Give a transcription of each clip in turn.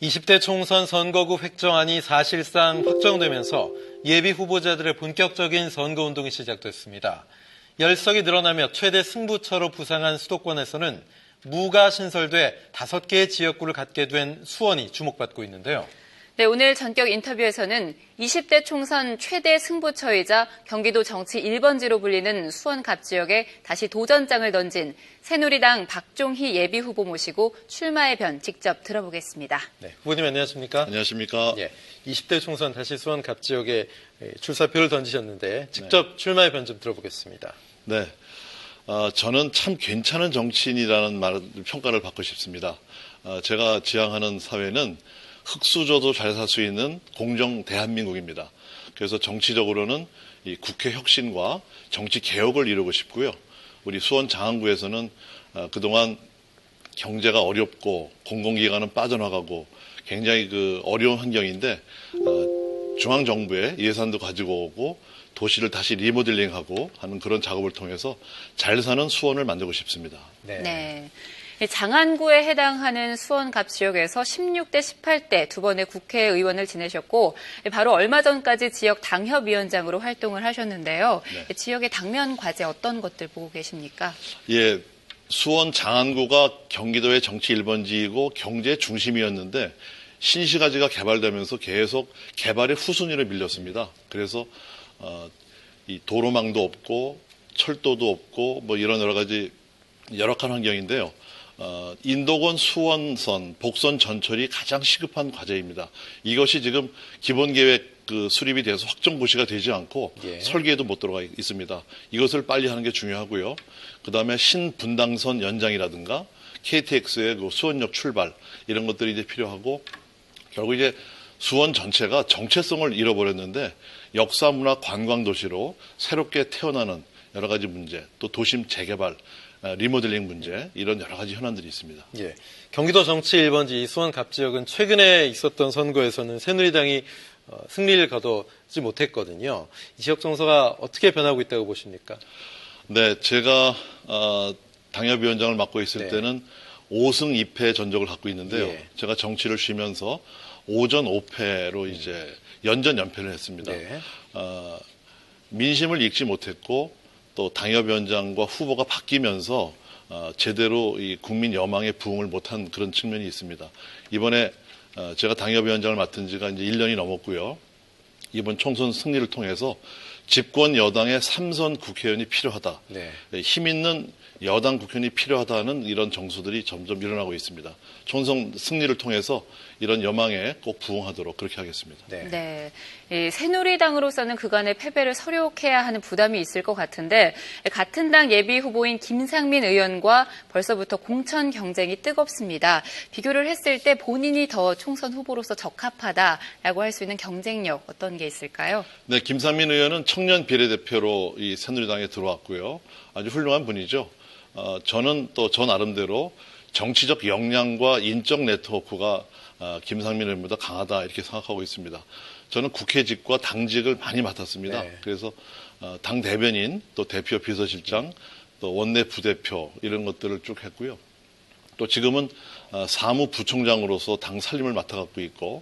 20대 총선 선거구 획정안이 사실상 확정되면서 예비 후보자들의 본격적인 선거운동이 시작됐습니다. 열석이 늘어나며 최대 승부처로 부상한 수도권에서는 무가 신설돼 5개의 지역구를 갖게 된 수원이 주목받고 있는데요. 네, 오늘 전격 인터뷰에서는 20대 총선 최대 승부처이자 경기도 정치 1번지로 불리는 수원 갑 지역에 다시 도전장을 던진 새누리당 박종희 예비후보 모시고 출마의 변 직접 들어보겠습니다. 네, 후보님 안녕하십니까? 안녕하십니까? 예, 20대 총선 다시 수원 갑 지역에 출사표를 던지셨는데 직접 출마의 변 좀 들어보겠습니다. 네, 저는 참 괜찮은 정치인이라는 평가를 받고 싶습니다. 제가 지향하는 사회는 흙수저도 잘 살 수 있는 공정 대한민국입니다. 그래서 정치적으로는 이 국회 혁신과 정치 개혁을 이루고 싶고요. 우리 수원 장안구에서는 그동안 경제가 어렵고 공공기관은 빠져나가고 굉장히 어려운 환경인데 중앙정부의 예산도 가지고 오고 도시를 다시 리모델링하고 하는 그런 작업을 통해서 잘 사는 수원을 만들고 싶습니다. 네. 장안구에 해당하는 수원 갑 지역에서 16대 18대 두 번의 국회의원을 지내셨고 바로 얼마 전까지 지역 당협위원장으로 활동을 하셨는데요. 네. 지역의 당면 과제 어떤 것들 보고 계십니까? 예, 수원 장안구가 경기도의 정치 1번지이고 경제의 중심이었는데 신시가지가 개발되면서 계속 개발의 후순위로 밀렸습니다. 그래서 이 도로망도 없고 철도도 없고 뭐 이런 여러 가지 열악한 환경인데요. 인도권 수원선, 복선 전철이 가장 시급한 과제입니다. 이것이 지금 기본계획 수립이 돼서 확정고시가 되지 않고 설계에도 못 들어가 있습니다. 이것을 빨리 하는 게 중요하고요. 그 다음에 신분당선 연장이라든가 KTX의 수원역 출발 이런 것들이 이제 필요하고 결국 이제 수원 전체가 정체성을 잃어버렸는데 역사, 문화, 관광 도시로 새롭게 태어나는 여러 가지 문제, 또 도심 재개발, 리모델링 문제 이런 여러 가지 현안들이 있습니다. 예, 경기도 정치 1번지 수원 갑 지역은 최근에 있었던 선거에서는 새누리당이 승리를 거두지 못했거든요. 이 지역 정서가 어떻게 변하고 있다고 보십니까? 네, 제가 당협위원장을 맡고 있을 때는 5승 2패 전적을 갖고 있는데요. 제가 정치를 쉬면서 5전 5패로 이제 연전 연패를 했습니다. 민심을 읽지 못했고 또 당협위원장과 후보가 바뀌면서 제대로 이 국민 여망에 부응을 못한 그런 측면이 있습니다. 이번에 제가 당협위원장을 맡은 지가 이제 1년이 넘었고요. 이번 총선 승리를 통해서 집권 여당의 3선 국회의원이 필요하다. 힘 있는 여당 국회의원이 필요하다는 이런 정수들이 점점 일어나고 있습니다. 총선 승리를 통해서 이런 여망에 꼭 부응하도록 그렇게 하겠습니다. 네. 이 새누리당으로서는 그간의 패배를 서력해야 하는 부담이 있을 것 같은데 같은 당 예비 후보인 김상민 의원과 벌써부터 공천 경쟁이 뜨겁습니다. 비교를 했을 때 본인이 더 총선 후보로서 적합하다라고 할 수 있는 경쟁력 어떤 게 있을까요? 네, 김상민 의원은 청년 비례대표로 이 새누리당에 들어왔고요. 아주 훌륭한 분이죠. 저는 또 저 나름대로 정치적 역량과 인적 네트워크가 김상민 의원보다 강하다 이렇게 생각하고 있습니다. 저는 국회직과 당직을 많이 맡았습니다. 그래서 당 대변인, 또 대표 비서실장, 또 원내 부대표 이런 것들을 쭉 했고요. 또 지금은 사무부총장으로서 당 살림을 맡아갖고 있고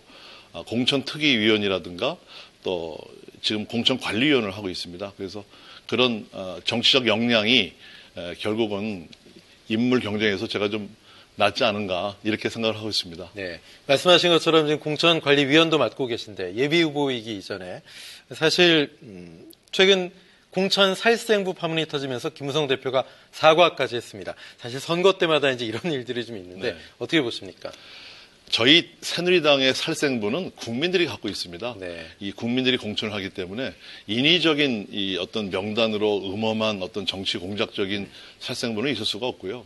공천특위위원이라든가 또 지금 공천관리위원을 하고 있습니다. 그래서 그런 정치적 역량이 결국은 인물 경쟁에서 제가 좀 낫지 않은가 이렇게 생각을 하고 있습니다. 네, 말씀하신 것처럼 지금 공천관리위원도 맡고 계신데 예비 후보이기 이전에 사실 최근 공천 살생부 파문이 터지면서 김무성 대표가 사과까지 했습니다. 사실 선거 때마다 이제 이런 일들이 좀 있는데 어떻게 보십니까? 저희 새누리당의 살생부는 국민들이 갖고 있습니다. 이 국민들이 공천을 하기 때문에 인위적인 이 어떤 명단으로 음험한 어떤 정치 공작적인 살생부는 있을 수가 없고요.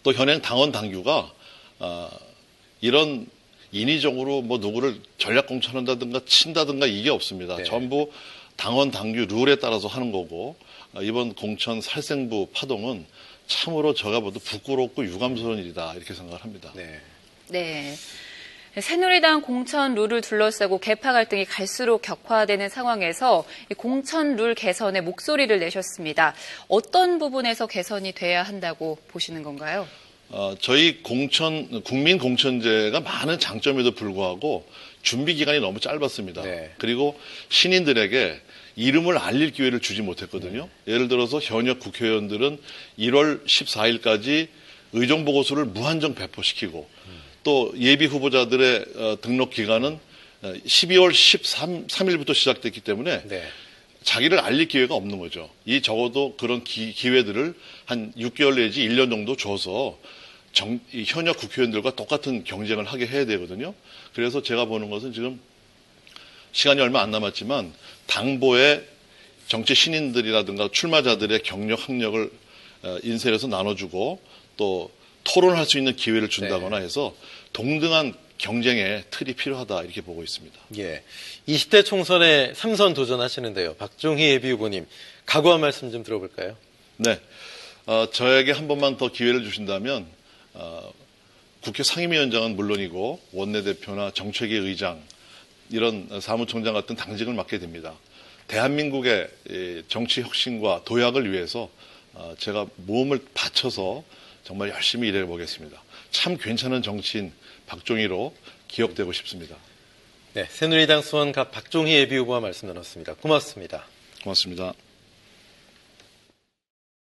또 현행 당원 당규가 이런 인위적으로 뭐 누구를 전략 공천한다든가 친다든가 이게 없습니다. 전부 당원 당규 룰에 따라서 하는 거고 이번 공천 살생부 파동은 참으로 제가 봐도 부끄럽고 유감스러운 일이다 이렇게 생각을 합니다. 네. 새누리당 공천 룰을 둘러싸고 계파 갈등이 갈수록 격화되는 상황에서 공천 룰 개선에 목소리를 내셨습니다. 어떤 부분에서 개선이 돼야 한다고 보시는 건가요? 저희 국민 공천제가 많은 장점에도 불구하고 준비 기간이 너무 짧았습니다. 네. 그리고 신인들에게 이름을 알릴 기회를 주지 못했거든요. 예를 들어서 현역 국회의원들은 1월 14일까지 의정보고서를 무한정 배포시키고 또 예비 후보자들의 등록 기간은 12월 13일부터 시작됐기 때문에 네. 자기를 알릴 기회가 없는 거죠. 이 적어도 그런 기회들을 한 6개월 내지 1년 정도 줘서 이 현역 국회의원들과 똑같은 경쟁을 하게 해야 되거든요. 그래서 제가 보는 것은 지금 시간이 얼마 안 남았지만 당보에 정치 신인들이라든가 출마자들의 경력 학력을 인쇄해서 나눠주고 또 토론할 수 있는 기회를 준다거나 해서 동등한 경쟁의 틀이 필요하다 이렇게 보고 있습니다. 예. 20대 총선에 3선 도전하시는데요. 박종희 예비후보님 각오한 말씀 좀 들어볼까요? 네. 저에게 한 번만 더 기회를 주신다면 국회 상임위원장은 물론이고 원내대표나 정책위 의장 이런 사무총장 같은 당직을 맡게 됩니다. 대한민국의 정치 혁신과 도약을 위해서 제가 몸을 바쳐서 정말 열심히 일해 보겠습니다. 참 괜찮은 정치인 박종희로 기억되고 싶습니다. 네, 새누리당 수원 박종희 예비후보와 말씀 나눴습니다. 고맙습니다. 고맙습니다.